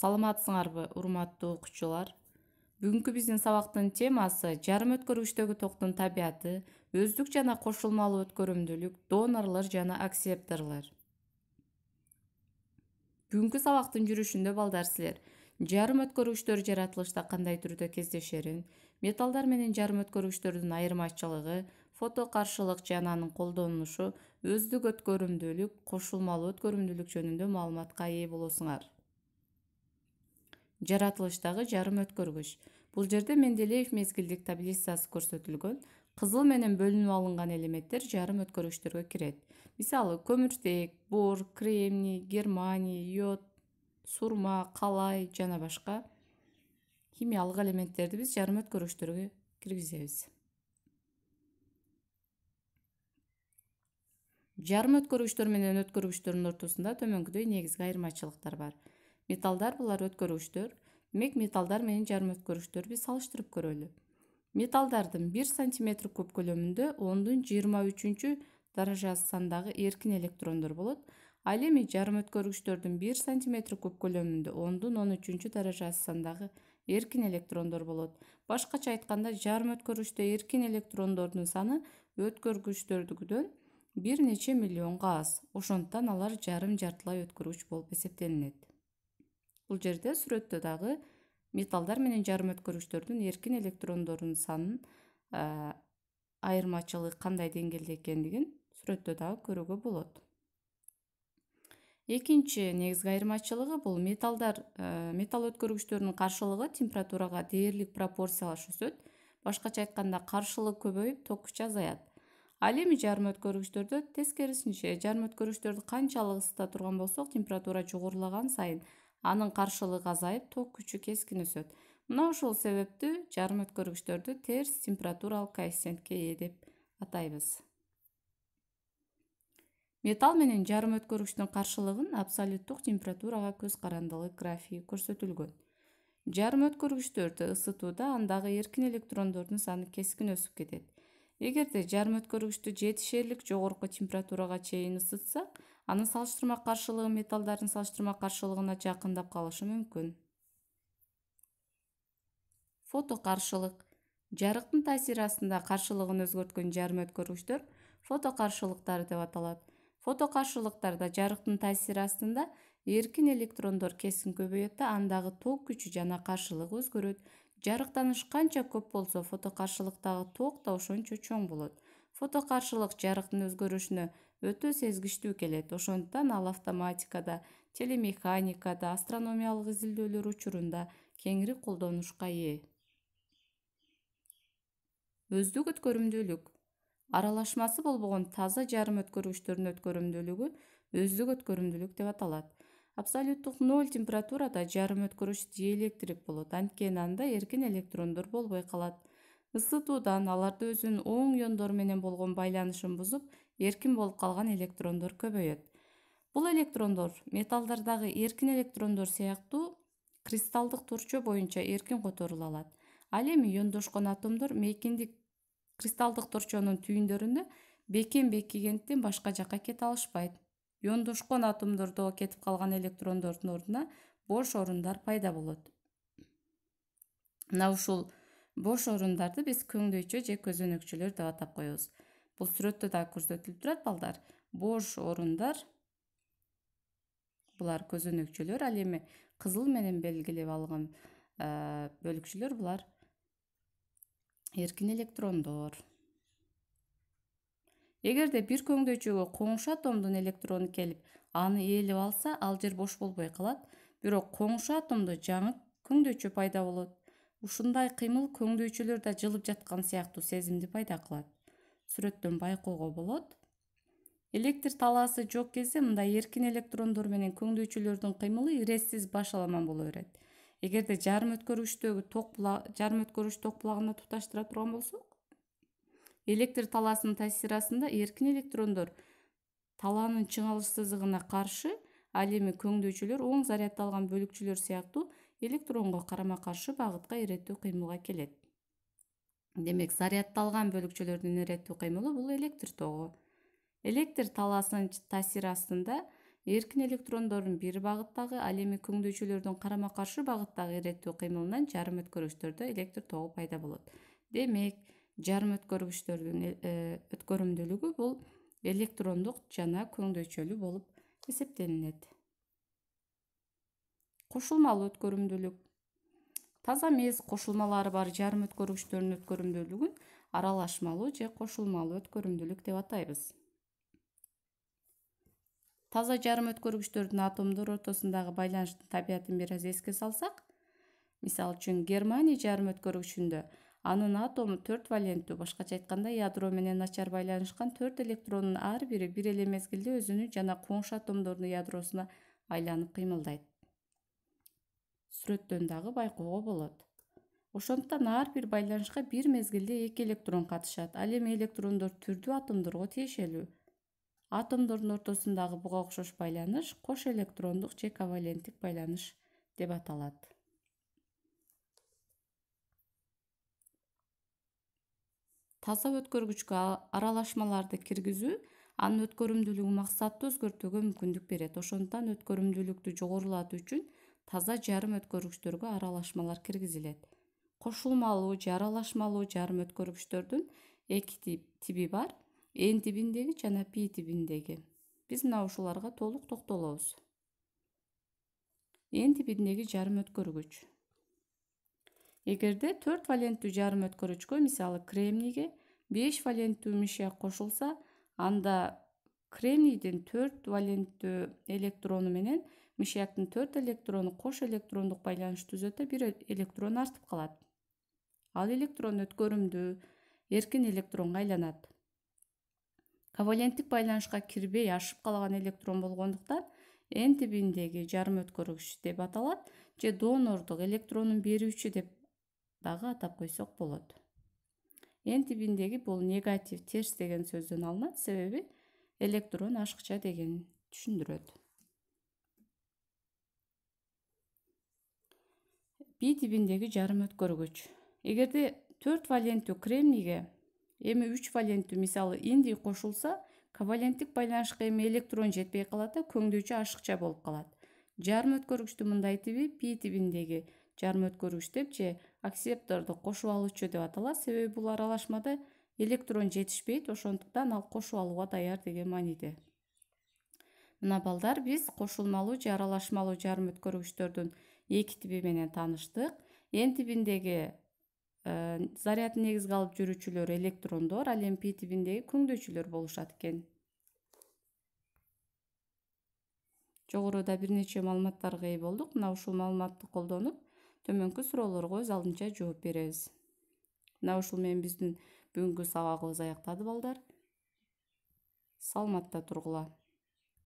Саламатсыңарбы, урматтуу окуучулар? Бүгүнкү биздин сабактын темасы жарым өткөргүчтөгү токтун табияты, өздүк жана кошулмалуу өткөрүмдүүлүк, донорлор жана аксепторлор. Бүгүнкү сабактын жүрүшүндө балдар силер жарым өткөргүчтөр жаратылышта кандай түрдө кездешерин, металлдар менен жарым өткөргүчтөрдүн айырмачылыгы, фото каршылык жана анын колдонулушу, өздүк өткөрүмдүүлүк, кошулмалуу өткөрүмдүүлүк жөнүндө маалыматка ээ болосуңар. Жаратылыштагы жарым өткөргүч. Бул жерде Менделеев мезгилдик таблицасы көрсөтүлгөн. Кызыл менен бөлүнүп алынган элементтер жарым өткөргүчтөргө кирет. Мисалы, көмүртек, бор, кремний, германий, йод, сурма, калай жана башка химиялык элементтерди биз жарым өткөргүчтөргө киргизебиз. Жарым өткөргүчтөр менен өткөргүчтөрдүн ортосунда төмөнкүдөй негизги айырмачылыктар бар. Металлдар булар өткөргүчтөр. Демек металлдар менен жарым өткөргүчтөрдү биз салыштырып көрөлү. Металлдардын 1 сантиметр куб көлөмүндө 10^23 даражасы сандагы эркин электрондор болот. Ал эми жарым өткөргүчтөрдүн 1 сантиметр куб көлөмүндө 10^13 даражасы сандагы эркин электрондор болот. Башкача айтканда, жарым өткөргүчтө эркин электрондордун саны өткөргүчтөрдүкүдөн бир нече миллионго аз. Ошондуктан алар жарым жартылай өткөргүч болуп эсептелинет. Бул жерде сүрөттө дагы металлдар менен жарым өткөргүчтөрдүн эркин электрондорунун санын айырмачылыгы кандай деңгээлде экендигин сүрөттө дагы көрүүгө болот. Экинчи негизги айырмачылыгы бул металл өткөргүчтөрүнүн каршылыгы температурага дээрлик пропорциялаш өсөт. Башкача айтканда, каршылык көбөйүп, ток күчү азаят. Ал эми жарым өткөргүчтөрдө тескерисинче, жарым өткөргүчтөрдү канчалык ысыта турган болсок, температура жогорулаган сайын анын каршылыгы азайып, ток күчү кескин өсөт. Мына ошол себептүү жарым өткөргүчтөрдү терс температуралык коэффициентке ээ деп атайбыз. Металл менен жарым өткөргүчтүн каршылыгын абсолюттук температурага көз карандылык графиги көрсөтүлгөн. Жарым өткөргүчтөрдү ысытууда андагы эркин электрондордун саны кескин өсүп кетет. Эгерде жарым өткөргүчтү жетишерлик жогорку температурага чейин ысытсак, анын салыштырма каршылыгы металлдардын салыштырма каршылыгына жакындап калышы мүмкүн. Фото каршылык. Жарыктын таасири астында каршылыгын өзгөрткөн жарым өткөргүчтөр фото каршылыктар деп аталат. Фото каршылыктарда жарыктын таасири астында эркин электрондор кескин көбөйөт да андагы ток күчү жана каршылыгы өзгөрөт. Жарыктаныш канча көп болсо, фото каршылыктагы ток да ошончо чоң болот. Фото каршылык жарыктын өзгөрүшүнө өтө сезгичтүү келет. Ошондуктан ал автоматикада, телемеханикада, астрономиялык изилдөөлөр учурунда кеңири колдонушка ээ. Өздүк өткөрүмдүүлүк. Аралашмасы болбогон таза жарым өткөргүчтөрдүн өткөрүмдүүлүгү өздүк өткөрүмдүүлүк деп аталат. Абсолюттук 0 температурада жарым өткөргүч диэлектрик болот, анткени анда эркин электрондор болбой калат. Ысытуудан аларды өзүнүн оң иондору менен болгон байланышын бузуп, эркин болуп калган электрондор көбөйөт. Бул электрондор металлдардагы эркин электрондор сыяктуу кристалдык торчо боюнча эркин которула алат. Ал эми иондошкон атомдор мейкиндик кристалдык торчонун түйүндөрүндө бекем-бекигендиктен башка жакка кете алышпайт. Иондошкон атомдордо кетип калган электрондордун ордуна бош орундар пайда болот. Мына ушул бош орундарды биз көңдөйчө же көзөнөкчөлөр деп атап коебуз. Бул сүрөттө да көрсөтүлүп турат, балдар. Бош орундар булар көзөнөкчөлөр, ал эми кызыл менен белгилеп алган бөлүкчөлөр булар эркин электрондор. Эгерде бир көңдөйчөгө коңшу атомдун электрону келип, аны ээлеп алса, ал жер бош болбой калат, бирок коңшу атомдо жаңы көңдөйчө пайда болот. Ушундай кыймыл көңдөйчөлөрдө жылып жаткан сыяктуу сезимди пайда кылат. Сүрөттөн байкоого болот. Электр талаасы жок кезде мындай эркин электрондор менен көңдөйчөлөрдүн кыймылы ирессиз башаламан боло берет. Эгерде жарым өткөргүчтөгү ток булагына туташтыра турган болсок, электр талаасынын таасири астында эркин электрондор талаанын чыңалыш сызыгына каршы, ал эми көңдөйчөлөр оң заряддалган бөлүкчөлөр сыяктуу электронго карама-каршы багытка иреттүү кыймылга келет. Демек, заряддалган бөлүкчөлөрдүн иреттүү кыймылы бул электр тогу. Электр талаасынын таасири астында эркин электрондордун бир багыттагы, ал эми көңдөйчөлөрдүн карама каршы багыттагы иреттүү кыймылынан жарым өткөргүчтөрдө электр тогу пайда болот. Демек, жарым өткөргүчтөрдүн өткөрүмдүүлүгү бул электрондук жана көңдөйчөлүү болуп эсептелинет. Кошулмалуу өткөрүмдүүлүк. Таза эмес кошулмалары бар жарым өткөргүчтөрдүн өткөрүмдүүлүгүн аралашмалуу же кошулмалуу өткөрүмдүүлүк деп атайбыз. Таза жарым өткөргүчтөрдүн атомдор ортосундагы байланыштын табиятын бир аз эске салсак, мисалы үчүн Германия жарым өткөргүчүндө анын атому 4 валенттүү, башкача айтканда ядро менен начар байланышкан 4 электрондун ар бири бир эле мезгилде өзүнүн жана коңшу атомдордун ядросуна айланып кыймылдайт. Сүрөттөн дагы байкоого болот. Ошондуктан ар бир байланышка бир мезгилде 2 электрон катышат. Ал эми электрондор түрдүү атомдорго тиешелүү. Атомдордун ортосундагы буга окшош байланыш кош электрондук же коваленттик байланыш деп аталат. Таза өткөргүчкө аралашмаларды киргизүү анын өткөрүмдүүлүгүн максаттуу өзгөртүүгө мүмкүндүк берет. Ошондуктан өткөрүмдүүлүктү жогорулатуу үчүн таза жарым өткөргүчтөргө аралашмалар киргизилет. Кошулмалуу же аралашмалуу жарым өткөргүчтөрдүн эки тиби бар: N тибиндеги жана P тибиндеги. Биз мына ушуларга толук токтолобуз. N тибиндеги жарым өткөргүч. Эгерде 4 валенттүү жарым өткөргүчкө, мисалы кремнийге 5 валенттүү мишяк кошулса, анда кремнийдин 4 валенттүү электрону менен мишяктын 4 электрону кош электрондук байланыш түзөт да, бир электрон артып калат. Ал электрон өткөрүмдүү эркин электронго айланат. Коваленттик байланышка кирбей ашып калган электрон болгондуктан N тибиндеги жарым өткөргүч деп аталат, же донордук электронун берүүчү деп дагы атап койсок болот. N тибиндеги бул негатив, терс деген сөздөн алынат, себеби электрон ашыкча дегенин түшүндүрөт. P тибиндеги жарым өткөргүч. Эгерде 4 валенттүү кремнийге эми 3 валенттүү, мисалы индий кошулса, коваленттик байланышка эми электрон жетпей калат да, көңдөйчү ашыкча болуп калат. Жарым өткөргүчтүн мындай тиби P тибиндеги жарым өткөргүч деп же аксептордук кошуп алуучу деп аталат, себеби бул аралашмада электрон жетишпейт, ошондуктан ал кошуп алууга даяр деген мааниде. Мына балдар, биз кошулмалуу же аралашмалуу жарым өткөргүчтөрдүн эки тиби менен тааныштык. N тибиндеги зарядын негизге алып жүрүүчүлөр электрондор, ал эми P тибиндеги көңдөйчүлөр болушат экен. Жогоруда бир нече маалыматтарга ээ болдук. Мына ушул маалыматты колдонуп, төмөнкү суроолорго өзалдынча жооп беребиз. Мына ушул менен биздин бүгүнкү сабагыбыз аяктады балдар. Саламатта тургула.